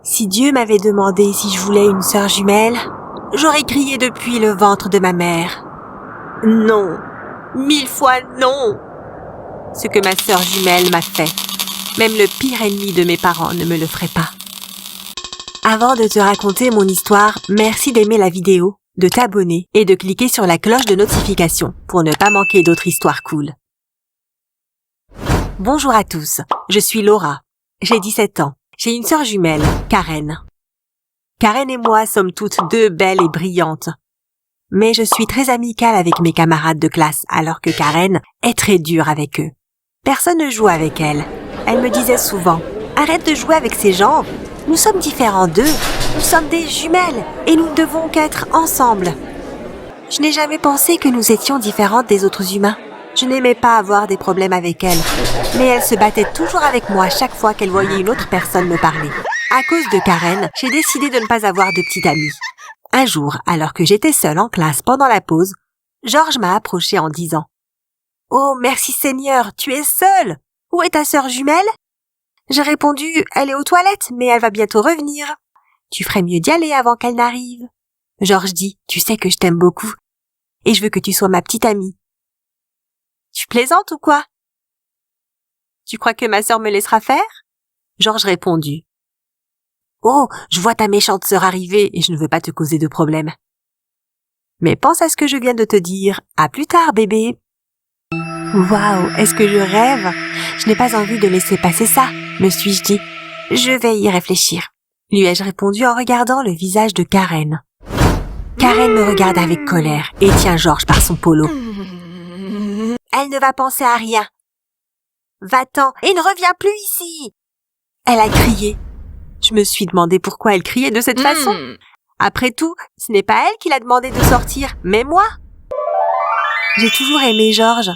Si Dieu m'avait demandé si je voulais une sœur jumelle, j'aurais crié depuis le ventre de ma mère. Non, 1000 fois non. Ce que ma sœur jumelle m'a fait, même le pire ennemi de mes parents ne me le ferait pas. Avant de te raconter mon histoire, merci d'aimer la vidéo, de t'abonner et de cliquer sur la cloche de notification pour ne pas manquer d'autres histoires cool. Bonjour à tous, je suis Laura. J'ai 17 ans. J'ai une sœur jumelle, Karen. Karen et moi sommes toutes deux belles et brillantes. Mais je suis très amicale avec mes camarades de classe, alors que Karen est très dure avec eux. Personne ne joue avec elle. Elle me disait souvent, « Arrête de jouer avec ces gens. Nous sommes différents d'eux. Nous sommes des jumelles et nous ne devons qu'être ensemble. » Je n'ai jamais pensé que nous étions différentes des autres humains. Je n'aimais pas avoir des problèmes avec elle, mais elle se battait toujours avec moi chaque fois qu'elle voyait une autre personne me parler. À cause de Karen, j'ai décidé de ne pas avoir de petite amie. Un jour, alors que j'étais seule en classe pendant la pause, Georges m'a approchée en disant « Oh, merci Seigneur, tu es seule! Où est ta sœur jumelle ?» J'ai répondu « Elle est aux toilettes, mais elle va bientôt revenir. Tu ferais mieux d'y aller avant qu'elle n'arrive. » Georges dit « Tu sais que je t'aime beaucoup et je veux que tu sois ma petite amie. » Tu plaisantes ou quoi? Tu crois que ma sœur me laissera faire? Georges répondit. Oh, je vois ta méchante sœur arriver et je ne veux pas te causer de problème. Mais pense à ce que je viens de te dire. À plus tard, bébé. Waouh, est-ce que je rêve? Je n'ai pas envie de laisser passer ça, me suis-je dit. Je vais y réfléchir, lui ai-je répondu en regardant le visage de Karen. Karen me regarde avec colère et tient Georges par son polo. Elle ne va penser à rien. Va-t'en et ne reviens plus ici. Elle a crié. Je me suis demandé pourquoi elle criait de cette façon. Après tout, ce n'est pas elle qui l'a demandé de sortir, mais moi. J'ai toujours aimé Georges.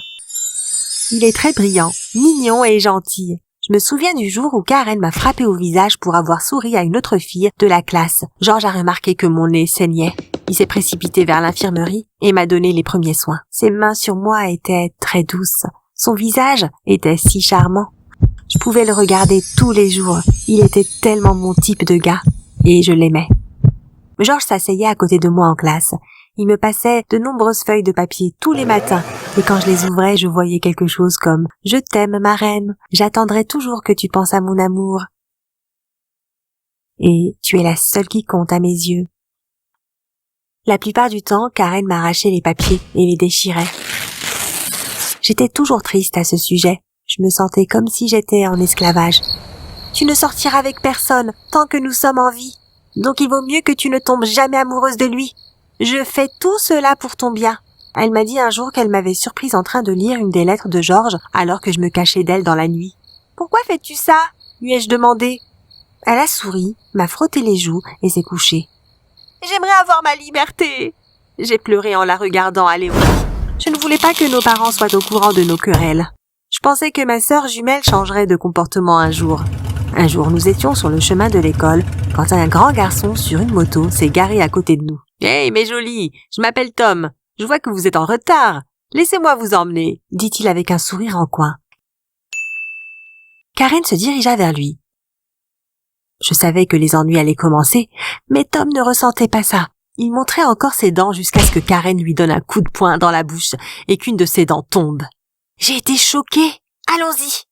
Il est très brillant, mignon et gentil. Je me souviens du jour où Karen m'a frappé au visage pour avoir souri à une autre fille de la classe. Georges a remarqué que mon nez saignait. Il s'est précipité vers l'infirmerie et m'a donné les premiers soins. Ses mains sur moi étaient très douces. Son visage était si charmant. Je pouvais le regarder tous les jours. Il était tellement mon type de gars. Et je l'aimais. Georges s'asseyait à côté de moi en classe. Il me passait de nombreuses feuilles de papier tous les matins. Et quand je les ouvrais, je voyais quelque chose comme « Je t'aime, ma reine. J'attendrai toujours que tu penses à mon amour. Et tu es la seule qui compte à mes yeux. » La plupart du temps, Karen m'arrachait les papiers et les déchirait. J'étais toujours triste à ce sujet. Je me sentais comme si j'étais en esclavage. Tu ne sortiras avec personne tant que nous sommes en vie. Donc il vaut mieux que tu ne tombes jamais amoureuse de lui. Je fais tout cela pour ton bien. Elle m'a dit un jour qu'elle m'avait surprise en train de lire une des lettres de Georges alors que je me cachais d'elle dans la nuit. Pourquoi fais-tu ça? Lui ai-je demandé. Elle a souri, m'a frotté les joues et s'est couchée. J'aimerais avoir ma liberté. J'ai pleuré en la regardant aller au lit. Je ne voulais pas que nos parents soient au courant de nos querelles. Je pensais que ma sœur jumelle changerait de comportement un jour. Un jour, nous étions sur le chemin de l'école quand un grand garçon sur une moto s'est garé à côté de nous. « Hey, mes jolies, je m'appelle Tom. Je vois que vous êtes en retard. Laissez-moi vous emmener, » dit-il avec un sourire en coin. Karen se dirigea vers lui. Je savais que les ennuis allaient commencer, mais Tom ne ressentait pas ça. Il montrait encore ses dents jusqu'à ce que Karen lui donne un coup de poing dans la bouche et qu'une de ses dents tombe. J'ai été choquée. Allons-y.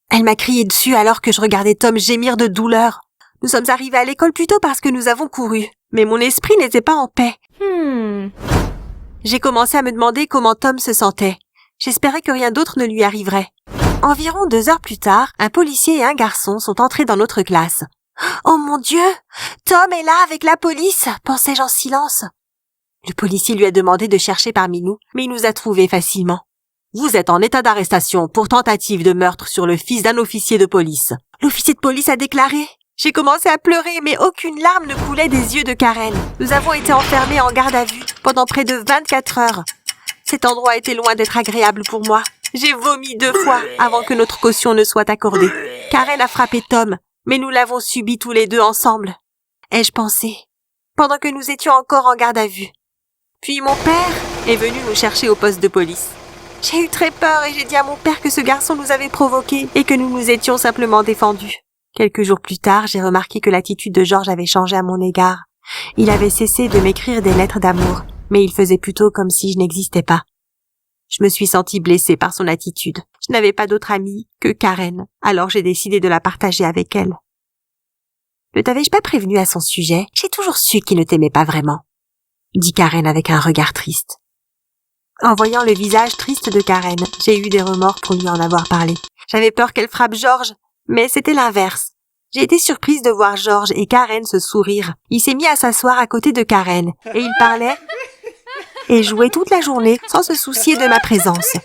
Elle m'a crié dessus alors que je regardais Tom gémir de douleur. Nous sommes arrivés à l'école plus tôt parce que nous avons couru, mais mon esprit n'était pas en paix. J'ai commencé à me demander comment Tom se sentait. J'espérais que rien d'autre ne lui arriverait. Environ 2 heures plus tard, un policier et un garçon sont entrés dans notre classe. « Oh mon Dieu! Tom est là avec la police !» pensais-je en silence. Le policier lui a demandé de chercher parmi nous, mais il nous a trouvés facilement. « Vous êtes en état d'arrestation pour tentative de meurtre sur le fils d'un officier de police. » L'officier de police a déclaré. J'ai commencé à pleurer, mais aucune larme ne coulait des yeux de Karen. Nous avons été enfermés en garde à vue pendant près de 24 heures. Cet endroit était loin d'être agréable pour moi. J'ai vomi 2 fois avant que notre caution ne soit accordée. Karen a frappé Tom, mais nous l'avons subi tous les deux ensemble. Ai-je pensé, pendant que nous étions encore en garde à vue. Puis mon père est venu nous chercher au poste de police. J'ai eu très peur et j'ai dit à mon père que ce garçon nous avait provoqués et que nous nous étions simplement défendus. Quelques jours plus tard, j'ai remarqué que l'attitude de Georges avait changé à mon égard. Il avait cessé de m'écrire des lettres d'amour, mais il faisait plutôt comme si je n'existais pas. Je me suis sentie blessée par son attitude. Je n'avais pas d'autre amie que Karen, alors j'ai décidé de la partager avec elle. Ne t'avais-je pas prévenu à son sujet? J'ai toujours su qu'il ne t'aimait pas vraiment, dit Karen avec un regard triste. En voyant le visage triste de Karen, j'ai eu des remords pour lui en avoir parlé. J'avais peur qu'elle frappe Georges, mais c'était l'inverse. J'ai été surprise de voir Georges et Karen se sourire. Il s'est mis à s'asseoir à côté de Karen, et il parlait et jouait toute la journée sans se soucier de ma présence.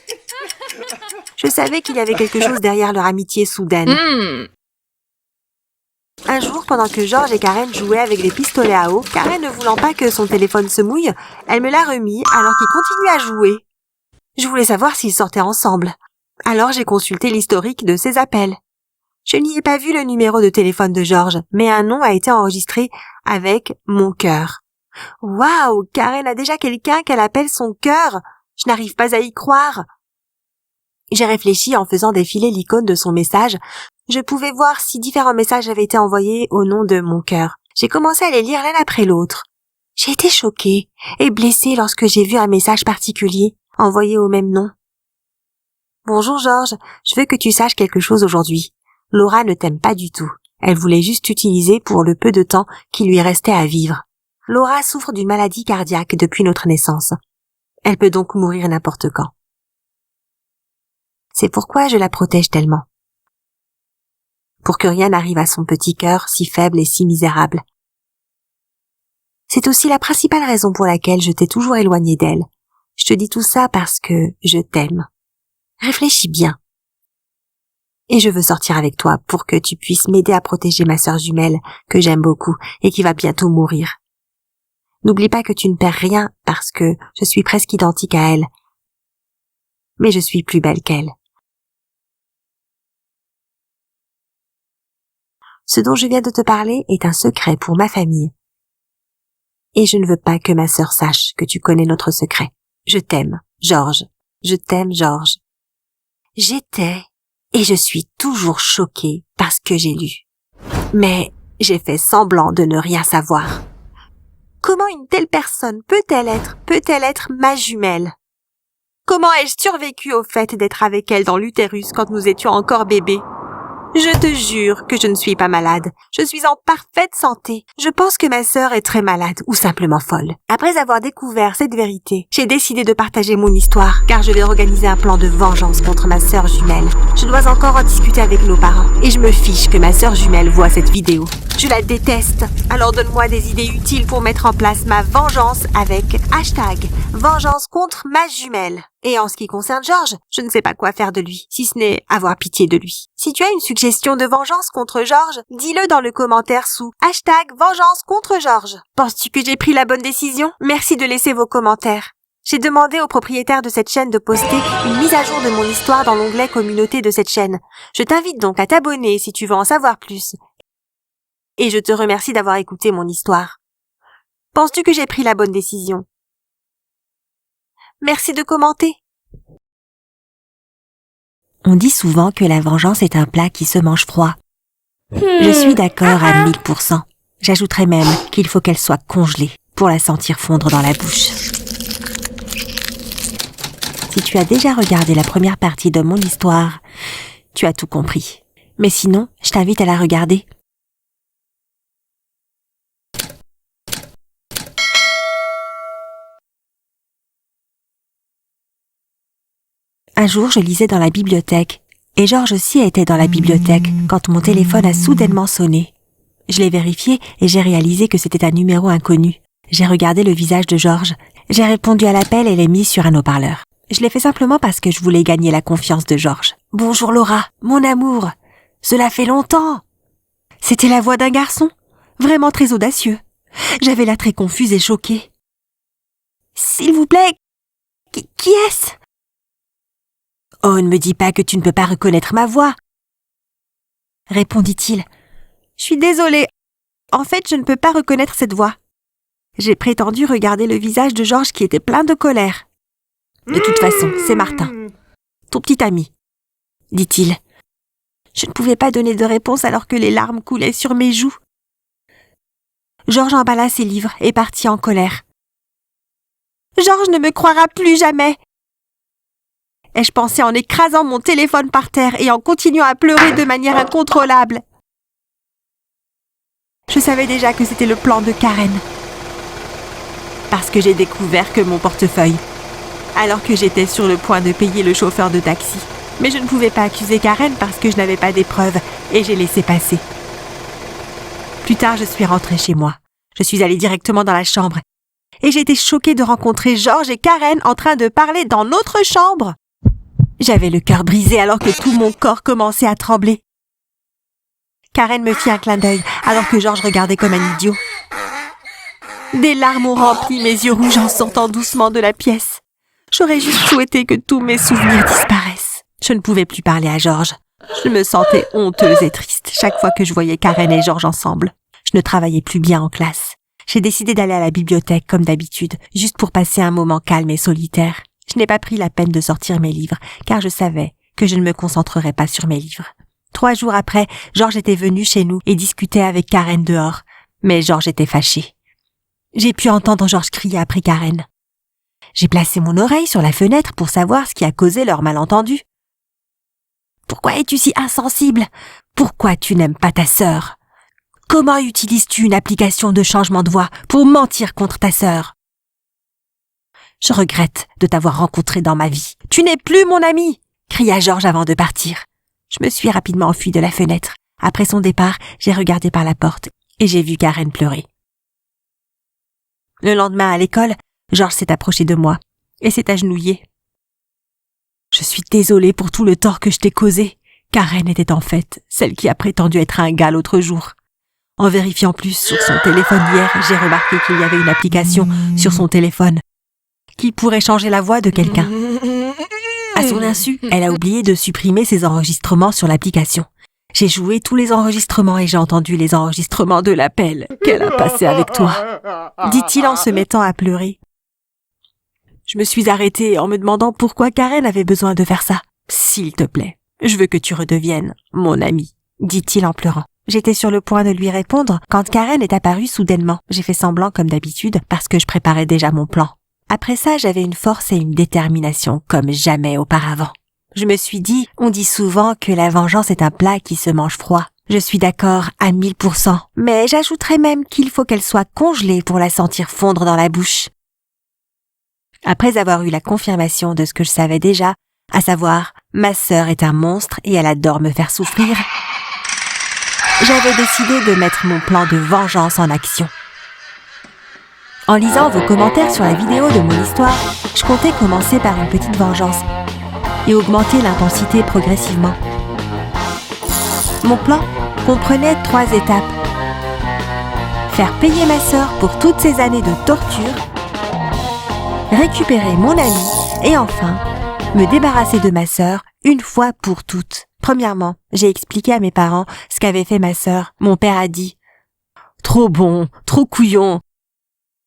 Je savais qu'il y avait quelque chose derrière leur amitié soudaine. Un jour, pendant que Georges et Karen jouaient avec des pistolets à eau, Karen ne voulant pas que son téléphone se mouille, elle me l'a remis alors qu'ils continuaient à jouer. Je voulais savoir s'ils sortaient ensemble. Alors j'ai consulté l'historique de ses appels. Je n'y ai pas vu le numéro de téléphone de Georges, mais un nom a été enregistré avec « mon cœur ». Waouh, Karen a déjà quelqu'un qu'elle appelle son cœur. Je n'arrive pas à y croire. J'ai réfléchi en faisant défiler l'icône de son message. Je pouvais voir si différents messages avaient été envoyés au nom de mon cœur. J'ai commencé à les lire l'un après l'autre. J'ai été choquée et blessée lorsque j'ai vu un message particulier envoyé au même nom. Bonjour Georges, je veux que tu saches quelque chose aujourd'hui. Laura ne t'aime pas du tout. Elle voulait juste t'utiliser pour le peu de temps qui lui restait à vivre. Laura souffre d'une maladie cardiaque depuis notre naissance. Elle peut donc mourir n'importe quand. C'est pourquoi je la protège tellement. Pour que rien n'arrive à son petit cœur si faible et si misérable. C'est aussi la principale raison pour laquelle je t'ai toujours éloignée d'elle. Je te dis tout ça parce que je t'aime. Réfléchis bien. Et je veux sortir avec toi pour que tu puisses m'aider à protéger ma sœur jumelle que j'aime beaucoup et qui va bientôt mourir. N'oublie pas que tu ne perds rien parce que je suis presque identique à elle. Mais je suis plus belle qu'elle. Ce dont je viens de te parler est un secret pour ma famille. Et je ne veux pas que ma sœur sache que tu connais notre secret. Je t'aime, Georges. Je t'aime, Georges. J'étais et je suis toujours choquée par ce que j'ai lu. Mais j'ai fait semblant de ne rien savoir. Comment une telle personne peut-elle être ma jumelle? Comment ai-je survécu au fait d'être avec elle dans l'utérus quand nous étions encore bébés? Je te jure que je ne suis pas malade. Je suis en parfaite santé. Je pense que ma sœur est très malade ou simplement folle. Après avoir découvert cette vérité, j'ai décidé de partager mon histoire car je vais organiser un plan de vengeance contre ma sœur jumelle. Je dois encore en discuter avec nos parents et je me fiche que ma sœur jumelle voit cette vidéo. Je la déteste. Alors donne-moi des idées utiles pour mettre en place ma vengeance avec #vengeance contre ma jumelle. Et en ce qui concerne Georges, je ne sais pas quoi faire de lui, si ce n'est avoir pitié de lui. Si tu as une suggestion de vengeance contre Georges, dis-le dans le commentaire sous #vengeance contre Georges. Penses-tu que j'ai pris la bonne décision? Merci de laisser vos commentaires. J'ai demandé au propriétaire de cette chaîne de poster une mise à jour de mon histoire dans l'onglet communauté de cette chaîne. Je t'invite donc à t'abonner si tu veux en savoir plus. Et je te remercie d'avoir écouté mon histoire. Penses-tu que j'ai pris la bonne décision? Merci de commenter. On dit souvent que la vengeance est un plat qui se mange froid. Je suis d'accord à 1000%. J'ajouterais même qu'il faut qu'elle soit congelée pour la sentir fondre dans la bouche. Si tu as déjà regardé la première partie de mon histoire, tu as tout compris. Mais sinon, je t'invite à la regarder. Un jour, je lisais dans la bibliothèque, et Georges aussi était dans la bibliothèque quand mon téléphone a soudainement sonné. Je l'ai vérifié et j'ai réalisé que c'était un numéro inconnu. J'ai regardé le visage de Georges, j'ai répondu à l'appel et l'ai mis sur un haut-parleur. Je l'ai fait simplement parce que je voulais gagner la confiance de Georges. « Bonjour Laura, mon amour, cela fait longtemps !» C'était la voix d'un garçon, vraiment très audacieux. J'avais l'air très confuse et choquée. « S'il vous plaît, qui est-ce ?» « Oh, ne me dis pas que tu ne peux pas reconnaître ma voix !» répondit-il. « Je suis désolée. En fait, je ne peux pas reconnaître cette voix. » J'ai prétendu regarder le visage de Georges qui était plein de colère. « De toute façon, c'est Martin, ton petit ami, dit-il. Je ne pouvais pas donner de réponse alors que les larmes coulaient sur mes joues. Georges emballa ses livres et partit en colère. « Georges ne me croira plus jamais !» ai-je pensé en écrasant mon téléphone par terre et en continuant à pleurer de manière incontrôlable. Je savais déjà que c'était le plan de Karen. Parce que j'ai découvert que mon portefeuille, alors que j'étais sur le point de payer le chauffeur de taxi. Mais je ne pouvais pas accuser Karen parce que je n'avais pas des preuves et j'ai laissé passer. Plus tard, je suis rentrée chez moi. Je suis allée directement dans la chambre et j'ai été choquée de rencontrer Georges et Karen en train de parler dans notre chambre. J'avais le cœur brisé alors que tout mon corps commençait à trembler. Karen me fit un clin d'œil alors que Georges regardait comme un idiot. Des larmes ont rempli mes yeux rouges en sortant doucement de la pièce. J'aurais juste souhaité que tous mes souvenirs disparaissent. Je ne pouvais plus parler à Georges. Je me sentais honteuse et triste chaque fois que je voyais Karen et Georges ensemble. Je ne travaillais plus bien en classe. J'ai décidé d'aller à la bibliothèque comme d'habitude, juste pour passer un moment calme et solitaire. Je n'ai pas pris la peine de sortir mes livres, car je savais que je ne me concentrerais pas sur mes livres. 3 jours après, Georges était venu chez nous et discutait avec Karen dehors. Mais Georges était fâché. J'ai pu entendre Georges crier après Karen. J'ai placé mon oreille sur la fenêtre pour savoir ce qui a causé leur malentendu. « Pourquoi es-tu si insensible? Pourquoi tu n'aimes pas ta sœur? Comment utilises-tu une application de changement de voix pour mentir contre ta sœur? Je regrette de t'avoir rencontré dans ma vie. Tu n'es plus mon ami! » cria Georges avant de partir. Je me suis rapidement enfuie de la fenêtre. Après son départ, j'ai regardé par la porte et j'ai vu Karen pleurer. Le lendemain à l'école, Georges s'est approché de moi et s'est agenouillé. « Je suis désolée pour tout le tort que je t'ai causé. Karen était en fait celle qui a prétendu être un gars l'autre jour. En vérifiant plus sur son téléphone hier, j'ai remarqué qu'il y avait une application sur son téléphone qui pourrait changer la voix de quelqu'un. À son insu, elle a oublié de supprimer ses enregistrements sur l'application. J'ai joué tous les enregistrements et j'ai entendu les enregistrements de l'appel qu'elle a passé avec toi, dit-il en se mettant à pleurer. Je me suis arrêtée en me demandant pourquoi Karen avait besoin de faire ça. S'il te plaît, je veux que tu redeviennes mon ami, dit-il en pleurant. J'étais sur le point de lui répondre quand Karen est apparue soudainement. J'ai fait semblant comme d'habitude parce que je préparais déjà mon plan. Après ça, j'avais une force et une détermination comme jamais auparavant. Je me suis dit, on dit souvent que la vengeance est un plat qui se mange froid. Je suis d'accord à 1000%, mais j'ajouterais même qu'il faut qu'elle soit congelée pour la sentir fondre dans la bouche. Après avoir eu la confirmation de ce que je savais déjà, à savoir, ma sœur est un monstre et elle adore me faire souffrir, j'avais décidé de mettre mon plan de vengeance en action. En lisant vos commentaires sur la vidéo de mon histoire, je comptais commencer par une petite vengeance et augmenter l'intensité progressivement. Mon plan comprenait 3 étapes. Faire payer ma sœur pour toutes ces années de torture, récupérer mon ami et enfin, me débarrasser de ma sœur une fois pour toutes. Premièrement, j'ai expliqué à mes parents ce qu'avait fait ma sœur. Mon père a dit « Trop bon, trop couillon !»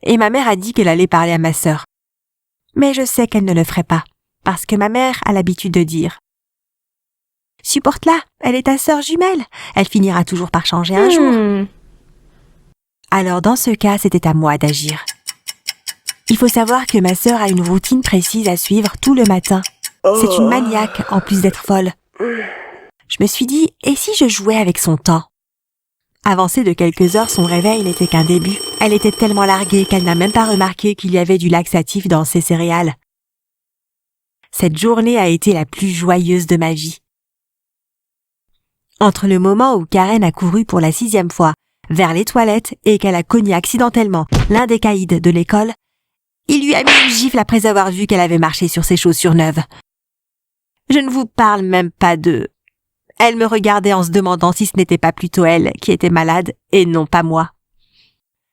Et ma mère a dit qu'elle allait parler à ma sœur. Mais je sais qu'elle ne le ferait pas, parce que ma mère a l'habitude de dire « Supporte-la, elle est ta sœur jumelle, elle finira toujours par changer un jour. » Alors dans ce cas, c'était à moi d'agir. Il faut savoir que ma sœur a une routine précise à suivre tout le matin. C'est une maniaque en plus d'être folle. Je me suis dit, et si je jouais avec son temps? Avancé de quelques heures, son réveil n'était qu'un début. Elle était tellement larguée qu'elle n'a même pas remarqué qu'il y avait du laxatif dans ses céréales. Cette journée a été la plus joyeuse de ma vie. Entre le moment où Karen a couru pour la 6e fois vers les toilettes et qu'elle a cogné accidentellement l'un des caïds de l'école, il lui a mis une gifle après avoir vu qu'elle avait marché sur ses chaussures neuves. Je ne vous parle même pas de... Elle me regardait en se demandant si ce n'était pas plutôt elle qui était malade et non pas moi.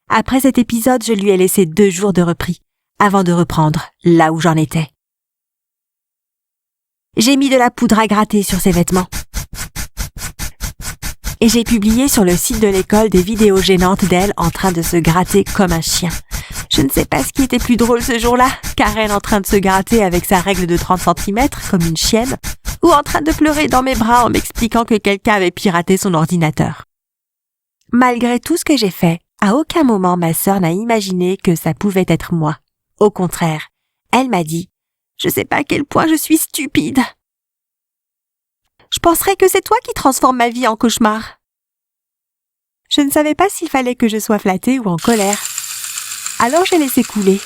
Après cet épisode, je lui ai laissé 2 jours de repris avant de reprendre là où j'en étais. J'ai mis de la poudre à gratter sur ses vêtements. Et j'ai publié sur le site de l'école des vidéos gênantes d'elle en train de se gratter comme un chien. Je ne sais pas ce qui était plus drôle ce jour-là, Karen en train de se gratter avec sa règle de 30 cm comme une chienne, ou en train de pleurer dans mes bras en m'expliquant que quelqu'un avait piraté son ordinateur. Malgré tout ce que j'ai fait, à aucun moment ma sœur n'a imaginé que ça pouvait être moi. Au contraire, elle m'a dit « Je sais pas à quel point je suis stupide. Je penserais que c'est toi qui transforme ma vie en cauchemar. » Je ne savais pas s'il fallait que je sois flattée ou en colère. Alors j'ai laissé couler.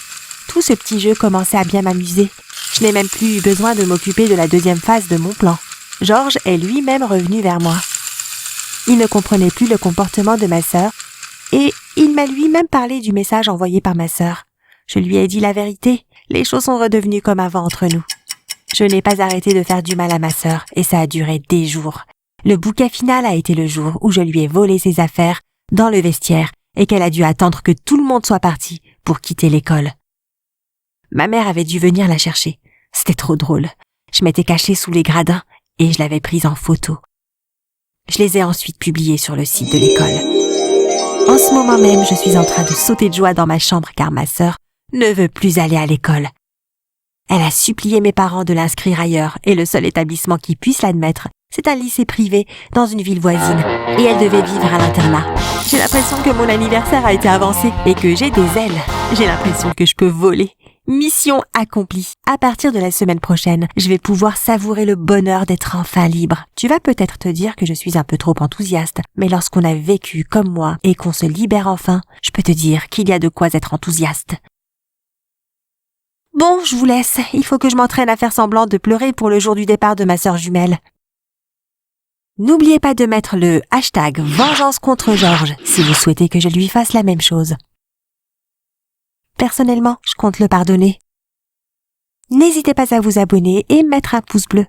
Tout ce petit jeu commençait à bien m'amuser. Je n'ai même plus eu besoin de m'occuper de la deuxième phase de mon plan. Georges est lui-même revenu vers moi. Il ne comprenait plus le comportement de ma sœur et il m'a lui-même parlé du message envoyé par ma sœur. Je lui ai dit la vérité. Les choses sont redevenues comme avant entre nous. Je n'ai pas arrêté de faire du mal à ma sœur et ça a duré des jours. Le bouquet final a été le jour où je lui ai volé ses affaires dans le vestiaire et qu'elle a dû attendre que tout le monde soit parti pour quitter l'école. Ma mère avait dû venir la chercher. C'était trop drôle. Je m'étais cachée sous les gradins et je l'avais prise en photo. Je les ai ensuite publiées sur le site de l'école. En ce moment même, je suis en train de sauter de joie dans ma chambre car ma sœur ne veut plus aller à l'école. Elle a supplié mes parents de l'inscrire ailleurs et le seul établissement qui puisse l'admettre, c'est un lycée privé dans une ville voisine et elle devait vivre à l'internat. J'ai l'impression que mon anniversaire a été avancé et que j'ai des ailes. J'ai l'impression que je peux voler. Mission accomplie. À partir de la semaine prochaine, je vais pouvoir savourer le bonheur d'être enfin libre. Tu vas peut-être te dire que je suis un peu trop enthousiaste, mais lorsqu'on a vécu comme moi et qu'on se libère enfin, je peux te dire qu'il y a de quoi être enthousiaste. Bon, je vous laisse. Il faut que je m'entraîne à faire semblant de pleurer pour le jour du départ de ma sœur jumelle. N'oubliez pas de mettre le hashtag vengeance contre Georges si vous souhaitez que je lui fasse la même chose. Personnellement, je compte le pardonner. N'hésitez pas à vous abonner et mettre un pouce bleu.